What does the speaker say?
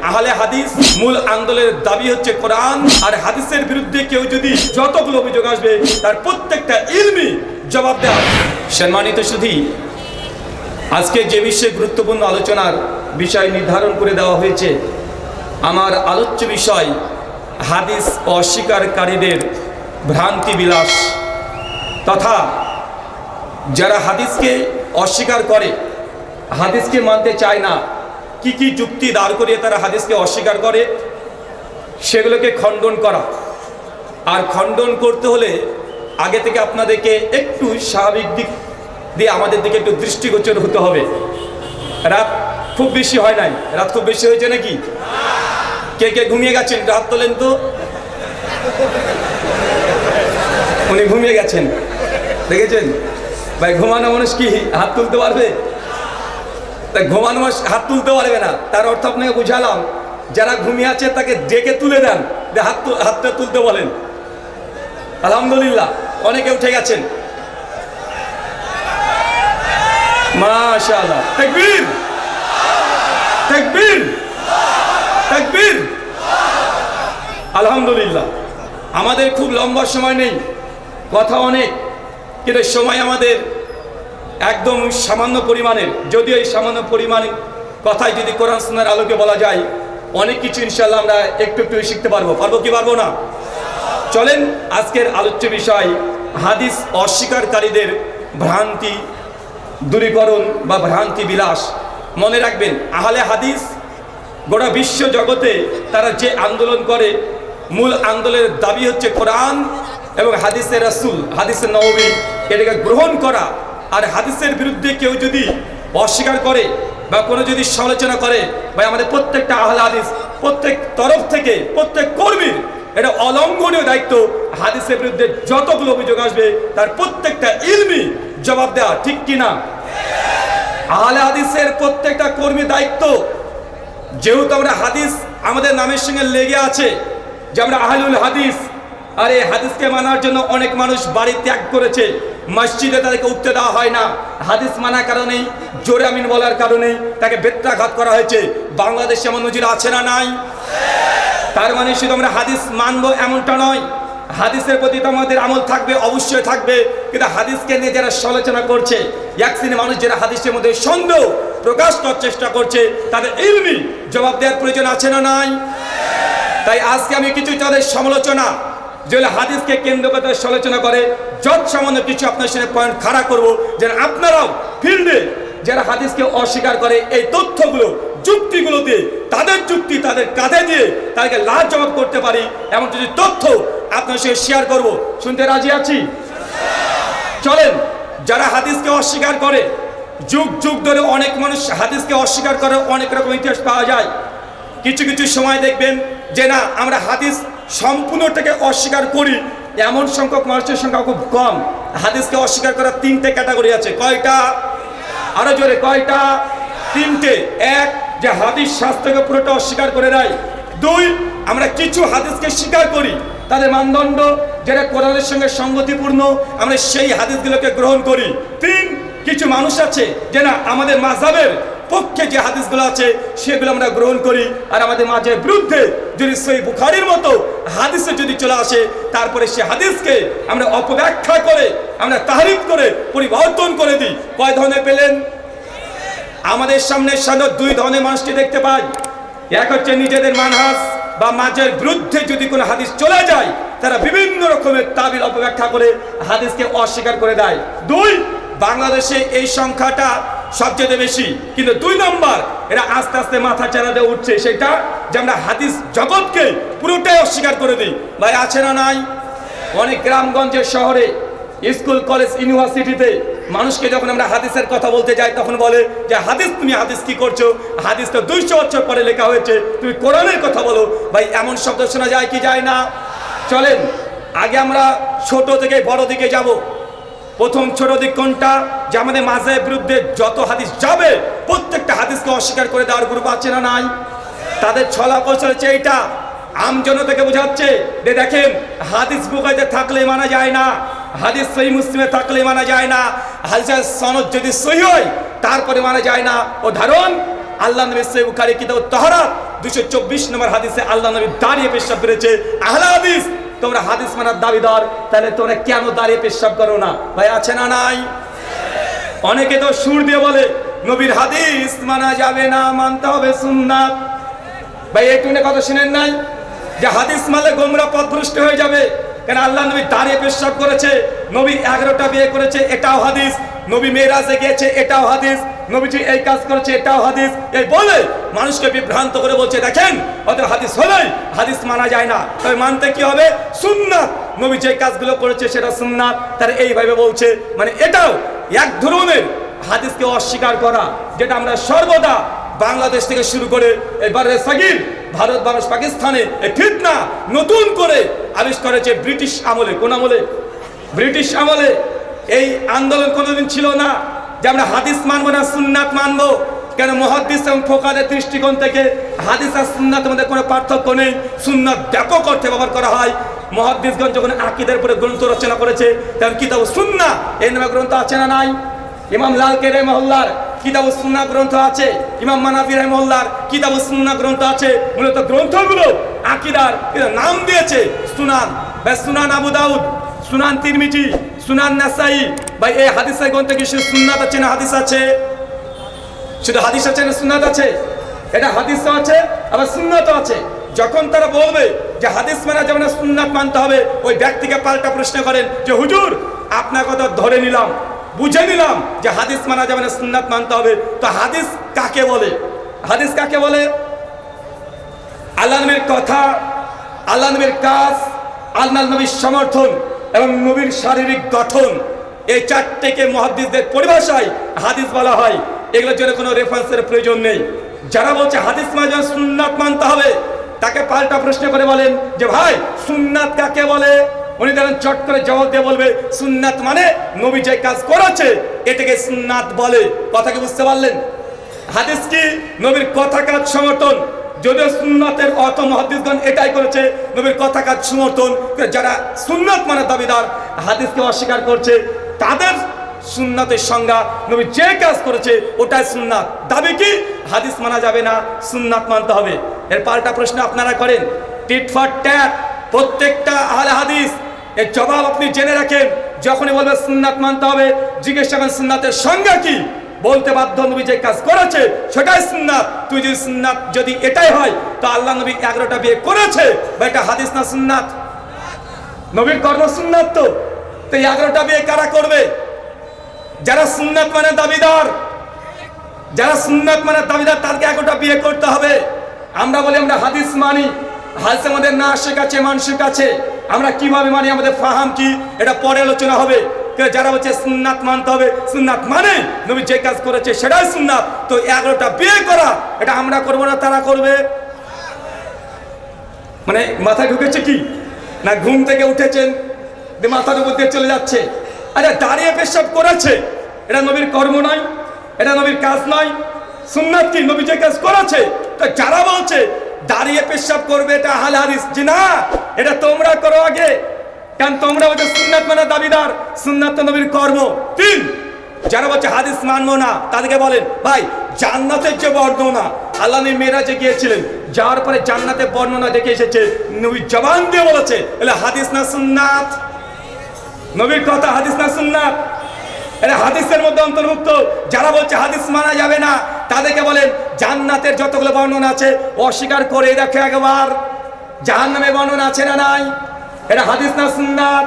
আহলে হাদিস মূল আন্দোলনের দাবি হচ্ছে কোরআন আর হাদিসের বিরুদ্ধে কেউ যদি যতগুলো অভিযোগ আসবে তার প্রত্যেকটা ইলমি জবাব দেওয়া। সম্মানিত সুধী, আজকে যে বিষয়ে গুরুত্বপূর্ণ আলোচনার বিষয় নির্ধারণ করে দেওয়া হয়েছে, আমার আলোচ্য বিষয় হাদিস অস্বীকারীদের ভ্রান্তি বিলাস তথা যারা হাদিসকে অস্বীকার করে, হাদিসকে মানতে চায় না, কি কি যুক্তি দাঁড় করিয়ে তারা হাদিসকে অস্বীকার করে সেগুলোকে খণ্ডন করা। আর খণ্ডন করতে হলে আগে থেকে আপনাদেরকে একটু স্বাভাবিক দিক দিয়ে আমাদের দিকে একটু দৃষ্টিগোচর হতে হবে। রাত খুব বেশি হয় নাই, রাত খুব বেশি হয়েছে নাকি? কে কে ঘুমিয়ে গেছেন রাত তোলেন তো। উনি ঘুমিয়ে গেছেন, দেখেছেন ভাই? ঘুমানো মানুষ কি হাত তুলতে পারবে? তাই ঘুমানো মানুষ হাত তুলতে পারবে না, তার অর্থ আপনাকে বুঝালাম। যারা ঘুমিয়ে আছে তাকে ডেকে তুলে দেন, হাতটা তুলতে বলেন। আলহামদুলিল্লাহ, অনেকে উঠে গেছেন। মাশাআল্লাহ, তাকবীর তাকবীর তাকবীর। আলহামদুলিল্লাহ, আমাদের খুব লম্বা সময় নেই, কথা অনেক, কিন্তু সময় আমাদের একদম সামান্য পরিমাণের। যদিও এই সামান্য পরিমাণের কথাই যদি কোরআন সুন্নাহর আলোকে বলা যায়, অনেক কিছু ইনশাআল্লাহ আমরা একটু একটু শিখতে পারবো কি পারবো না? চলেন আজকের আলোচ্য বিষয় হাদিস অস্বীকারীদের ভ্রান্তি দূরীকরণ বা ভ্রান্তি বিলাস। মনে রাখবেন, আহলে হাদিস গোটা বিশ্ব জগতে তারা যে আন্দোলন করে, মূল আন্দোলনের দাবি হচ্ছে কোরআন এবং হাদিসের রাসূল, হাদিসের নববী, এটাকে গ্রহণ করা। আর হাদিসের বিরুদ্ধে কেউ যদি অস্বীকার করে বা কোনো যদি সমালোচনা করে, ভাই আমাদের প্রত্যেকটা আহলে হাদিস, প্রত্যেক তরফ থেকে প্রত্যেক কর্মীর এটা অলঙ্ঘনীয় দায়িত্ব, হাদিসের বিরুদ্ধে যতগুলো অভিযোগ আসবে তার প্রত্যেকটা ইলমি জবাব দেওয়া। ঠিক কিনা? আহলে হাদিসের প্রত্যেকটা কর্মীর দায়িত্ব। যেহেতু আমরা হাদিস আমাদের নামের সঙ্গে লেগে আছে যে আমরা আহলুল হাদিস, আর এই হাদিসকে মানার জন্য অনেক মানুষ বাড়ি ত্যাগ করেছে, মসজিদে তাদেরকে উঠতে দেওয়া হয় না। হাদিস মানার কারণেই, জোরে আমিন বলার কারণেই তাকে বেত্রাঘাত করা হয়েছে। বাংলাদেশে এমন নজির আছে না নাই? তার মানে শুধু আমরা হাদিস মানবো এমনটা নয়, হাদিসের প্রতি তো আমাদের আমল থাকবে, অবশ্যই থাকবে। কিন্তু হাদিসকে নিয়ে যারা সমালোচনা করছে, এক শ্রেণীর মানুষ যারা হাদিসের মধ্যে সন্দেহ প্রকাশ করার চেষ্টা করছে, তাদের ইলমি জবাব দেওয়ার প্রয়োজন আছে না নাই? তাই আজকে আমি কিছু তাদের সমালোচনা, যেগুলো হাদিসকে কেন্দ্র করে সমালোচনা করে, যত সামান্য কিছু আপনার সামনে পয়েন্ট খাড়া করবো, যেন আপনারাও ফিল্ডে যারা হাদিসকে অস্বীকার করে এই তথ্যগুলো, যুক্তিগুলো দিয়ে, তাদের যুক্তি তাদের কাঁধে দিয়ে তাদেরকে লাভ জবাব করতে পারি, এমন কিছু তথ্য আপনার সঙ্গে শেয়ার করব। শুনতে রাজি আছি? চলেন, যারা হাদিসকে অস্বীকার করে, যুগ যুগ ধরে অনেক মানুষ হাদিসকে অস্বীকার করে, অনেক রকম ইতিহাস পাওয়া যায়। কিছু কিছু সময় দেখবেন যে না, আমরা হাদিস সম্পূর্ণটাকে অস্বীকার করি, এমন সংখ্যক মানুষের সংখ্যা খুব কম। হাদিসকে অস্বীকার করার তিনটে ক্যাটাগরি আছে। কয়টা? আরো জোরে, কয়টা? তিনটে। এক, যে হাদিস শাস্ত্রকে পুরোটা অস্বীকার করে দেয়। দুই, আমরা কিছু হাদিসকে স্বীকার করি, তাদের মানদণ্ড যেটা কোরআনের সঙ্গে সঙ্গতিপূর্ণ, আমরা সেই হাদিসগুলোকে গ্রহণ করি। তিন, কিছু মানুষ আছে যে না, আমাদের মাযহাবের পক্ষে যে হাদিসগুলো আছে সেগুলো আমরা গ্রহণ করি, আর আমাদের মাঝের বিরুদ্ধে যদি সহিহ বুখারীর মতো হাদিসে যদি চলে আসে, তারপরে সে হাদিসকে আমরা অপব্যাখ্যা করে, আমরা তাহরিফ করে, পরিবর্তন করে দিই। কয় ধরনের পেলেন? আমাদের সামনে সাধারণত দুই ধরনের মানুষকে দেখতে পাই। এক হচ্ছে নিজেদের মানহাজ বা মাঝের বিরুদ্ধে যদি কোনো হাদিস চলে যায়, তারা বিভিন্ন রকমের তাবিল অপব্যাখ্যা করে হাদিসকে অস্বীকার করে দেয়। দুই, বাংলাদেশে এই সংখ্যাটা সবচেয়ে বেশি, কিন্তু দুই নম্বর এরা আস্তে আস্তে মাথা চারা দিয়ে উঠছে, সেটা যে আমরা হাদিস জগৎকে পুরোটাই অস্বীকার করে দিই। ভাই আছে না নাই? অনেক গ্রামগঞ্জের শহরে, স্কুল কলেজ ইউনিভার্সিটিতে মানুষকে যখন আমরা হাদিসের কথা বলতে যাই, তখন বলে যে হাদিস, তুমি হাদিস কি করছো? হাদিস তো 200 বছর পরে লেখা হয়েছে, তুমি কোরআনের কথা বলো। ভাই এমন শব্দ শোনা যায় কি যায় না? চলেন আগে আমরা ছোট থেকে বড় দিকে যাব। প্রথম ছোট দিক কোনটা? যে আমাদের মাযহাবের বিরুদ্ধে যত হাদিস যাবে প্রত্যেকটা হাদিসকে অস্বীকার করে দেওয়ার গ্রুপ আছে না নাই? তাদের ছলা কৌশল হচ্ছে এইটা, আমজনতাকে বোঝাচ্ছে যে দেখেন, হাদিস বুখারীতে থাকলে মানা যায় না, হাদিস সহিহ মুসলিমে থাকলে মানা যায় না, হাদিসের সনদ যদি সহিহ হয় তারপরে মানা যায় না। উদাহরণ, আল্লাহ নবী সহিহ বুখারী কিতাব তাহারাত 224 নম্বর হাদিসে আল্লাহ নবী দাঁড়িয়ে পেশাব করেছে। আহলে হাদিস তোমরা হাদিস মানার দাবিদার, তাহলে তোমরা কেন দাঁড়িয়ে পেশাব করো না? ভাই আছে না নাই? অনেকে তো সুর দিয়ে বলে নবীর হাদিস মানা যাবে না, মানতে হবে সুন্নাত। ভাই এই টুনে কথা শুনেন নাই যে হাদিস মানলে গোমরা পথভ্রষ্ট হয়ে যাবে? কেন আল্লাহ নবী দাঁড়িয়ে পেশাব করেছে, নবী 11টা বিয়ে করেছে, এটাও হাদিস, নবী মেরাজে গিয়েছে, এটাও হাদিস, নবীজি এই কাজ করেছে, এটাও হাদিস। এই বলে মানুষকে বিভ্রান্ত করে বলছে দেখেন অত হাদিস হলেই হাদিস মানা যায় না, তবে মানতে কি হবে? সুন্নাত। নবী যে কাজগুলো করেছে সেটা সুন্নাত, তার এইভাবে বলছে। মানে এটাও এক ধরনের হাদিসকে অস্বীকার করা, যেটা আমরা সর্বদা বাংলাদেশ থেকে শুরু করে এবারে সাগির ভারত, বাংলাদেশ, পাকিস্তানে এই ফিতনা নতুন করে আবিষ্কার হয়েছে ব্রিটিশ আমলে। কোন আমলে? ব্রিটিশ আমলে। এই আন্দোলন কোনোদিন ছিল না যে আমরা হাদিস মানবো না সুন্নাত মানবো। কেন? মুহাদ্দিস এবং ফোকাদের দৃষ্টিকোণ থেকে হাদিস আর সুন্নাতের মধ্যে কোনো পার্থক্য নেই। সুন্নাত ব্যাপক অর্থে ব্যবহার করা হয়। মুহাদ্দিসগণ যখন আকীদার উপরে গ্রন্থ রচনা করেছে তখন কিতাব সুন্নাহ এই নামে গ্রন্থ আছে না নাই? ইমাম লালকে রাহিমাহুল্লাহর কিতাব সুন্নাহ গ্রন্থ আছে, ইমাম মানাফি রাহিমাহুল্লাহর কিতাব সুন্নাহ গ্রন্থ আছে। মূলত গ্রন্থগুলো আকীদার নাম দিয়েছে সুনান। সুনান আবু দাউদ, সুনান তিরমিজি, সুনান নাসাই। ভাই এই হাদিসের গ্রন্থে কি শুধু সুন্নাত আছে না হাদিস আছে? শুধু হাদিস আছে না সুন্নাত আছে? এটা হাদিসও আছে আবার সুন্নাতও আছে। যখন তারা বলবে যে হাদিস মানা যাবে না সুন্নাত মানতে হবে, ওই ব্যক্তিকে পাল্টা প্রশ্ন করেন যে হুজুর আপনার কথা ধরে নিলাম, বুঝে নিলাম যে হাদিস মানা যাবে না সুন্নাত মানতে হবে, তো হাদিস কাকে বলে? হাদিস কাকে বলে? আল্লাহ নবীর কথা, আল্লাহ নবীর কাজ, আল্লাহ নবীর সমর্থন এবং নবীর শারীরিক গঠন, এই চারটেকে মুহাদ্দিসদের পরিভাষায় হাদিস বলা হয়। এগুলোর জন্য কোনো রেফারেন্সের প্রয়োজন নেই। যারা বলছে হাদিস মানে সুন্নাত মানতে হবে, তাকে পাল্টা প্রশ্ন করে বলেন যে ভাই সুন্নাত কাকে বলে? উনি দেখেন চট করে জবাব দিয়ে বলবে সুন্নাত মানে নবী যে কাজ করেছে এটাকে সুন্নাত বলে। কথা কি বুঝতে পারলেন? হাদিস কি? নবীর কথা কাজ সমর্থন। যদিও সুন্নাতের অর্থ মুহাদ্দিসগণ এটাই করেছে, নবীর কথা কাজ সমর্থন। যারা সুন্নাত মানে দাবিদার, হাদিসকে অস্বীকার করছে, তাদের সুন্নাতের সংজ্ঞা নবী যে কাজ করেছে ওটাই সুন্নাত। দাবি কি? হাদিস মানা যাবে না, সুন্নাত মানতে হবে। এর পাল্টা প্রশ্ন আপনারা করেন টিট ফর ট্যাট। প্রত্যেকটা আহলে হাদিস এর জবাব আপনি জেনে রাখেন। যখনই বলবে সুন্নাত মানতে হবে, জিজ্ঞেস করেন সুন্নাতের সংজ্ঞা কি? বলতে বাধ্য নবী যে কাজ করেছে সেটাই সুন্নাত। তুই যদি সুন্নাত যদি এটাই হয় তো আল্লাহ নবী 11টা বিয়ে করেছে, বা এটা হাদিস না সুন্নাত? নবীর কর্ম সুন্নাত। তো 11টা বিয়ে কারা করবে? যারা সুন্নাত মানে দাবিদার। যারা সুন্নাত মানে দাবিদার তাদেরকে 11টা বিয়ে করতে হবে। আমরা বলি আমরা হাদিস মানি, হাদিস আমাদের নাসিক আছে, মানসিক আছে। আমরা কিভাবে মানি, আমাদের ফাহাম কি, এটা পরে আলোচনা হবে। যারা বলছে সুন্নাত মানতে হবে, সুন্নাত মানে নবী যে কাজ করেছে সেটাই সুন্নাত, তো 11টা বিয়ে করা এটা আমরা করবো না তারা করবে? মানে মাথায় ঢুকেছে কি না? ঘুম থেকে উঠেছেন মাথার উপর দিয়ে চলে যাচ্ছে। আরে দাঁড়িয়ে পেশাব করেছে, এটা নবীর কর্ম নয়, এটা নবীর কাজ নয়। সুন্নাত কি? নবী যে কাজ করেছে। তো যারা বলছে দাঁড়িয়ে পেশাব করবে এটা আহলে হাদিস, যে না এটা তোমরা করো আগে, কারণ তোমরা বলছো সুন্নাত মানে দাবিদার, সুন্নাত তো নবীর কর্ম। 3, যারা বলছে হাদিস মানবো না তাদেরকে বলেন ভাই জান্নাতের যে বর্ণনা আল্লাহ নবী মেরাজে গিয়েছিলেন, যাওয়ার পরে জান্নাতের বর্ণনা দেখে এসেছে, নবী জবান দিয়ে বলেছে, এলে হাদিস না সুন্নাত? নবীর কথা হাদিস না সুন্নাত? এটা হাদিসের মধ্যে অন্তর্ভুক্ত। যারা বলছে হাদিস মানা যাবে না তাদেরকে বলেন জান্নাতের যতগুলো বর্ণনা আছে অস্বীকার করে দেখো একবার, জাহান্নামের বর্ণনা আছে না নাই? এটা হাদিস না সুন্নাত?